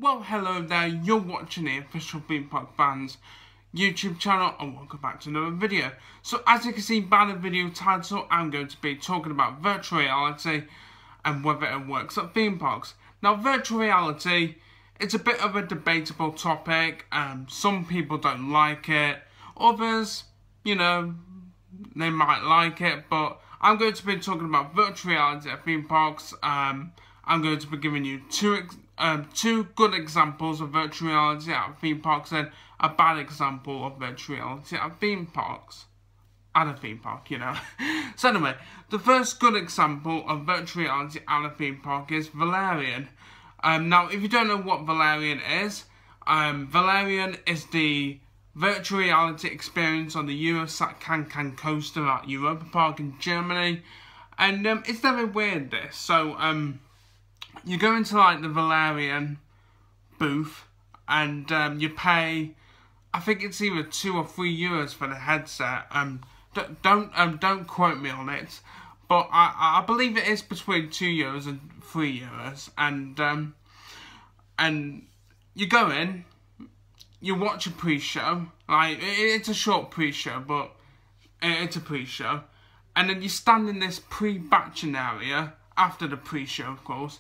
Well, hello there, you're watching the official Theme Park Fans YouTube channel and welcome back to another video. So as you can see by the video title, I'm going to be talking about virtual reality and whether it works at theme parks. Now virtual reality, it's a bit of a debatable topic. Some people don't like it, others, you know, they might like it, but I'm going to be talking about virtual reality at theme parks. I'm going to be giving you two good examples of virtual reality at theme parks and a bad example of virtual reality at theme parks. At a theme park, you know. So anyway, the first good example of virtual reality at a theme park is Valerian. Now, if you don't know what Valerian is the virtual reality experience on the EuroSat CanCan coaster at Europa Park in Germany. And it's very weird, this. So, you go into like the Valerian booth and you pay, I think it's either €2 or €3 for the headset. Don't quote me on it, but I believe it is between €2 and €3. And you go in, you watch a pre-show, like it's a short pre-show, but it's a pre-show, and then you stand in this pre-batching area after the pre-show, of course.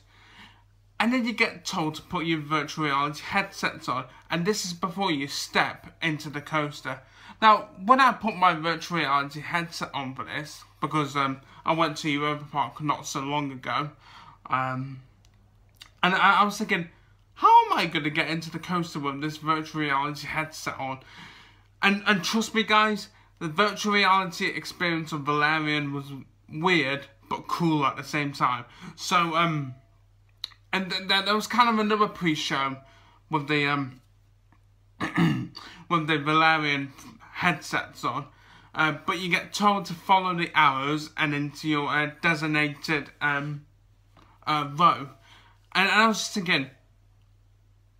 And then you get told to put your virtual reality headsets on, and this is before you step into the coaster. Now, when I put my virtual reality headset on for this, because I went to Europa Park not so long ago, and I was thinking, how am I going to get into the coaster with this virtual reality headset on? And trust me guys, the virtual reality experience of Valerian was weird, but cool at the same time. So, and there was kind of another pre-show with the with the Valerian headsets on, but you get told to follow the arrows and into your designated row. And I was just thinking,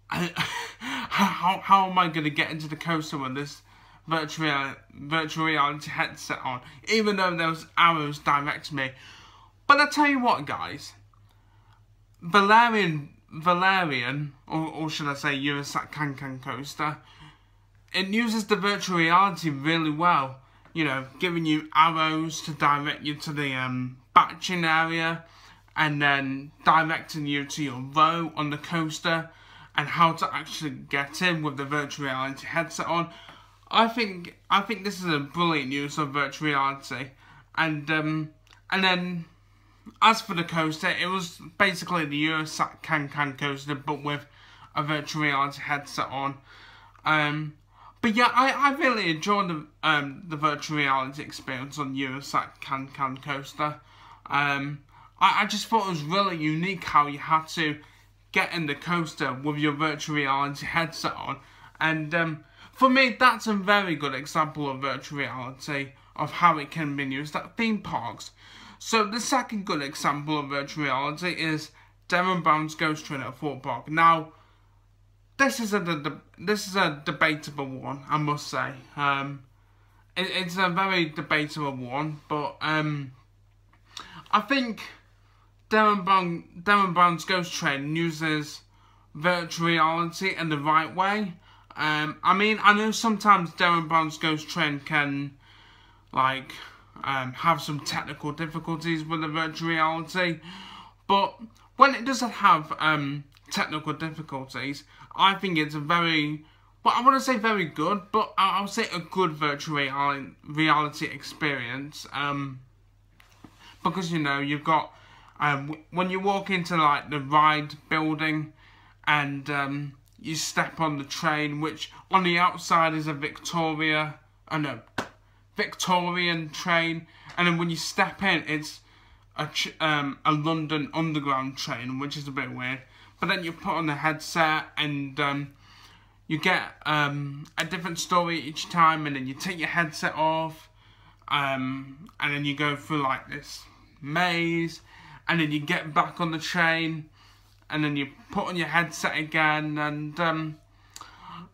how am I going to get into the coaster with this virtual reality headset on, even though those arrows direct me? But I tell you what, guys. Valerian, or should I say EuroSat CanCan coaster, it uses the virtual reality really well. You know, giving you arrows to direct you to the batching area, and then directing you to your row on the coaster, and how to actually get in with the virtual reality headset on. I think this is a brilliant use of virtual reality, and then. As for the coaster, it was basically the EuroSat CanCan coaster, but with a virtual reality headset on. But yeah, I really enjoyed the virtual reality experience on EuroSat CanCan coaster. I just thought it was really unique how you had to get in the coaster with your virtual reality headset on. And for me, that's a very good example of virtual reality, of how it can be used at theme parks. So the second good example of virtual reality is Derren's Ghost Train at Thorpe Park. Now, this is a debatable one, I must say. It's a very debatable one, but I think Derren's Ghost Train uses virtual reality in the right way. I mean, I know sometimes Derren's Ghost Train can, like, have some technical difficulties with the virtual reality, but when it doesn't have technical difficulties, I think it's a very, well, I wouldn't say very good, but I'll say a good virtual reality experience, because, you know, you've got, when you walk into like the ride building and you step on the train, which on the outside is a Victorian train, and then when you step in, it's a London Underground train, which is a bit weird. But then you put on the headset, and you get a different story each time, and then you take your headset off, and then you go through like this maze, and then you get back on the train, and then you put on your headset again, and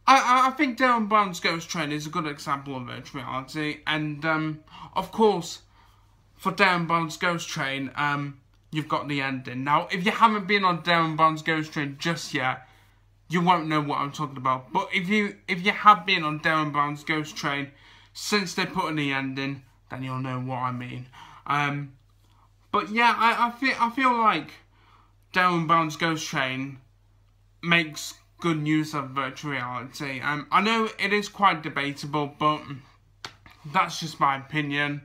I think Derren's Ghost Train is a good example of virtual reality, and of course, for Derren's Ghost Train, you've got the ending. Now, if you haven't been on Derren's Ghost Train just yet, you won't know what I'm talking about. But if you have been on Derren Brown's Ghost Train since they put in the ending, then you'll know what I mean. But yeah, I feel like Derren Brown's Ghost Train makes good use of virtual reality. I know it is quite debatable, but that's just my opinion.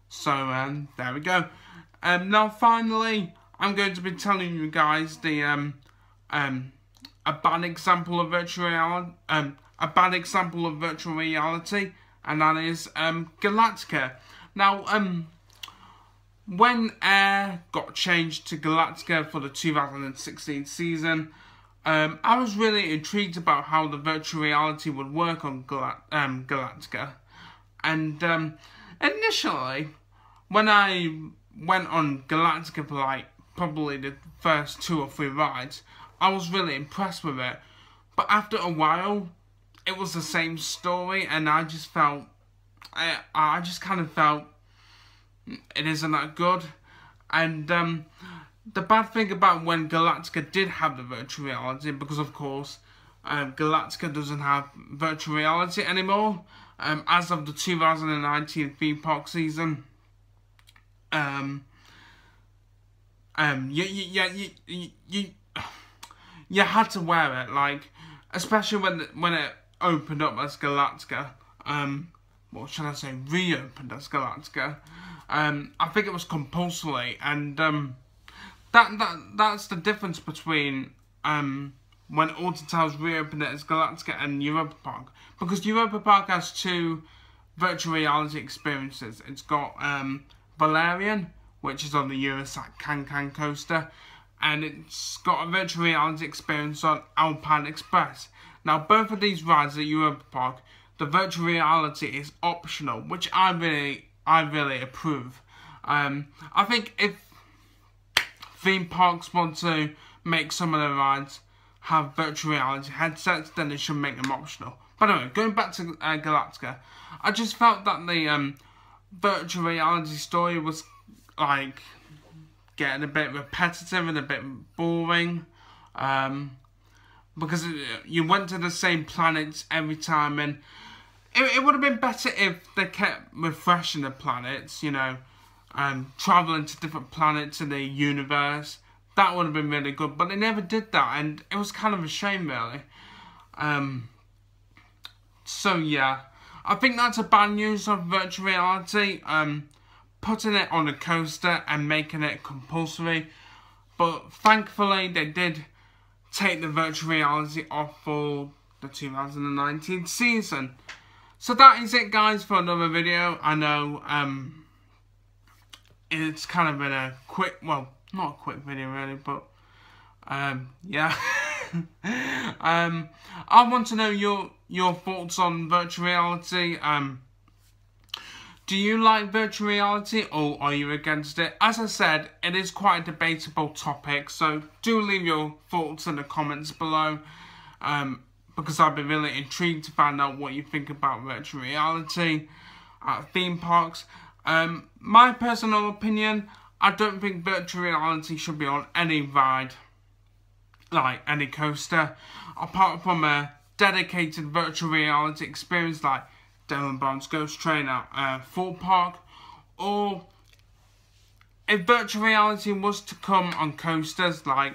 So there we go. Now finally, I'm going to be telling you guys the a bad example of virtual reality. And that is Galactica. Now when Air got changed to Galactica for the 2016 season, I was really intrigued about how the virtual reality would work on Galactica. And initially, when I went on Galactica for like probably the first 2 or 3 rides, I was really impressed with it. But after a while, it was the same story, and I just felt, I just kind of felt it isn't that good. And the bad thing about when Galactica did have the virtual reality, because of course Galactica doesn't have virtual reality anymore as of the 2019 theme park season. You had to wear it, like, especially when it opened up as Galactica. What should I say? Reopened as Galactica. I think it was compulsory, and that's the difference between when Alton Towers reopened it as Galactica and Europa Park, because Europa Park has 2 virtual reality experiences. It's got Valerian, which is on the EuroSat CanCan coaster, and it's got a virtual reality experience on Alpenexpress. Now, both of these rides at Europa Park, the virtual reality is optional, which I really approve. I think if theme parks want to make some of their rides have virtual reality headsets, then they should make them optional. But anyway, going back to Galactica, I just felt that the virtual reality story was like getting a bit repetitive and a bit boring, because you went to the same planets every time, and it would have been better if they kept refreshing the planets, you know, travelling to different planets in the universe. That would have been really good, but they never did that, and it was kind of a shame, really. So yeah, I think that's a bad use of virtual reality, putting it on a coaster and making it compulsory. But thankfully, they did take the virtual reality off for the 2019 season. So that is it, guys, for another video. I know it's kind of been a quick, well, not a quick video really, but yeah. I want to know your thoughts on virtual reality. Do you like virtual reality, or are you against it? As I said, it is quite a debatable topic, so do leave your thoughts in the comments below, because I'd be really intrigued to find out what you think about virtual reality at theme parks. My personal opinion, I don't think virtual reality should be on any ride, like any coaster, apart from a dedicated virtual reality experience like Derren Brown's Ghost Train at Thorpe Park. Or if virtual reality was to come on coasters like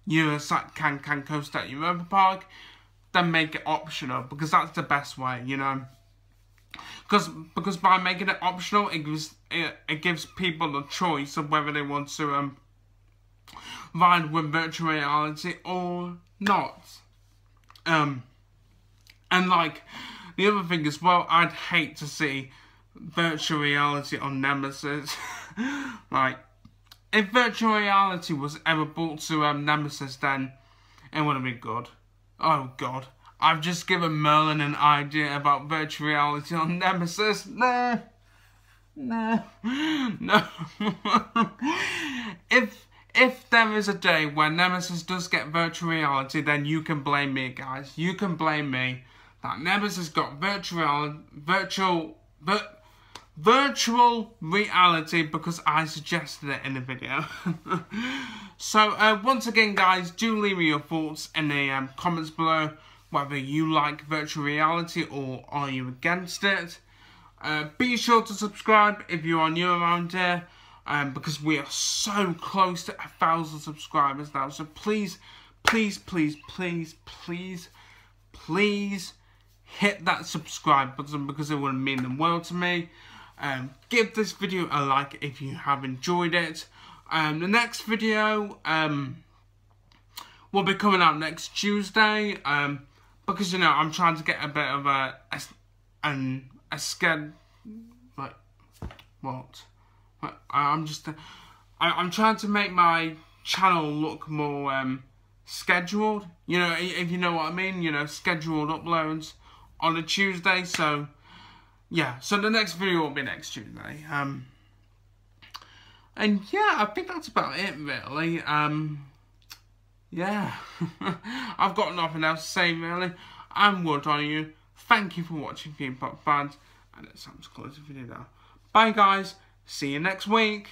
EuroSat CanCan coaster at Europa Park, then make it optional, because that's the best way, you know. Because by making it optional, it gives people the choice of whether they want to ride with virtual reality or not. And like, the other thing as well, I'd hate to see virtual reality on Nemesis. Like, if virtual reality was ever brought to Nemesis, then it would have been good. Oh god, I've just given Merlin an idea about virtual reality on Nemesis. No. If there is a day where Nemesis does get virtual reality, then you can blame me, guys. You can blame me that Nemesis got virtual reality because I suggested it in the video. So once again, guys, do leave me your thoughts in the comments below, whether you like virtual reality or are you against it. Be sure to subscribe if you are new around here, because we are so close to 1,000 subscribers now. So please, please, please, please, please, please hit that subscribe button, because it would mean the world to me. Give this video a like if you have enjoyed it. The next video will be coming out next Tuesday, because, you know, I'm trying to get a bit of a schedule. Like, what? I'm trying to make my channel look more scheduled. You know, if you know what I mean. You know, scheduled uploads on a Tuesday. So yeah, so the next video will be next Tuesday. And yeah, I think that's about it, really. Yeah, I've got nothing else to say, really. I'm good on you. Thank you for watching, Theme Park fans. And it's time to close the video now. Bye, guys. See you next week.